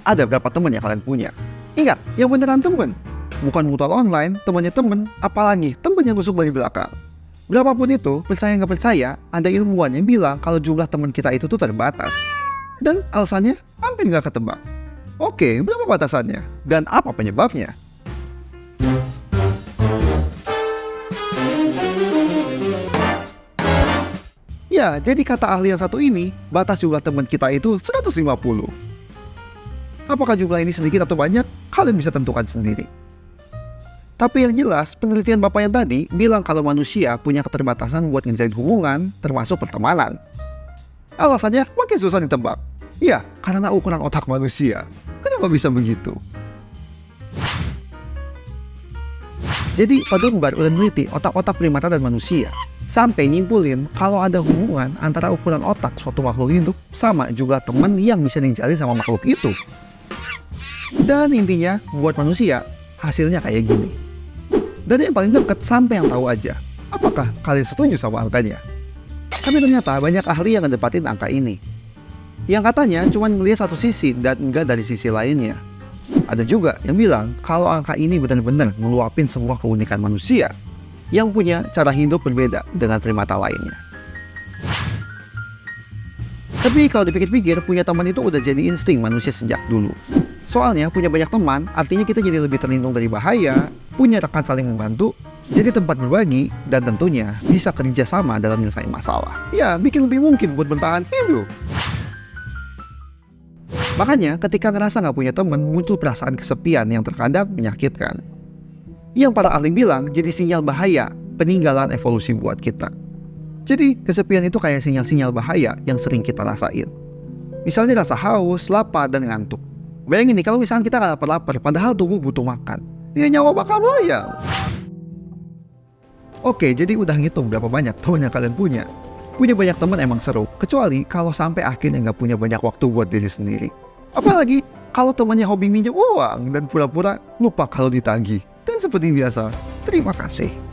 Ada berapa teman yang kalian punya? Ingat, yang beneran temen. Bukan mutual online, temannya temen, apalagi temen yang rusuk dari belakang. Berapapun itu, percaya nggak percaya, ada ilmuwan yang bilang kalau jumlah teman kita itu tuh terbatas. Dan alasannya hampir nggak ketebak. Oke, berapa batasannya? Dan apa penyebabnya? Ya, jadi kata ahli yang satu ini, batas jumlah teman kita itu 150. Apakah jumlah ini sedikit atau banyak? Kalian bisa tentukan sendiri. Tapi yang jelas, penelitian bapak yang tadi bilang kalau manusia punya keterbatasan buat ngejalin hubungan, termasuk pertemanan. Alasannya makin susah ditebak. Ya, karena ukuran otak manusia. Kenapa bisa begitu? Jadi, Pak Dunbar udah meneliti otak-otak primata dan manusia, sampai nyimpulin kalau ada hubungan antara ukuran otak suatu makhluk hidup sama jumlah teman yang bisa dijalin sama makhluk itu. Dan intinya, buat manusia, hasilnya kayak gini. Dari yang paling dekat sampai yang tahu aja. Apakah kalian setuju sama angkanya? Tapi ternyata banyak ahli yang ngedepatin angka ini. Yang katanya cuma ngelihat satu sisi dan enggak dari sisi lainnya. Ada juga yang bilang kalau angka ini benar-benar ngeluapin semua keunikan manusia yang punya cara hidup berbeda dengan primata lainnya. Tapi kalau dipikir-pikir, punya teman itu udah jadi insting manusia sejak dulu. Soalnya punya banyak teman artinya kita jadi lebih terlindung dari bahaya, punya rekan saling membantu, jadi tempat berbagi, dan tentunya bisa kerja sama dalam menyelesaikan masalah. Ya, bikin lebih mungkin buat bertahan hidup. Makanya ketika ngerasa nggak punya teman, muncul perasaan kesepian yang terkadang menyakitkan. Yang para ahli bilang jadi sinyal bahaya, peninggalan evolusi buat kita. Jadi kesepian itu kayak sinyal-sinyal bahaya yang sering kita rasain. Misalnya rasa haus, lapar, dan ngantuk. Bayangin nih kalau misalnya kita nggak lapar-lapar, padahal tubuh butuh makan. Ya nyawa bakal melayang. Oke, jadi udah ngitung berapa banyak teman yang kalian punya. Punya banyak teman emang seru, kecuali kalau sampai akhirnya nggak punya banyak waktu buat diri sendiri. Apalagi kalau temannya hobi minjem uang dan pura-pura lupa kalau ditagih. Dan seperti biasa, terima kasih.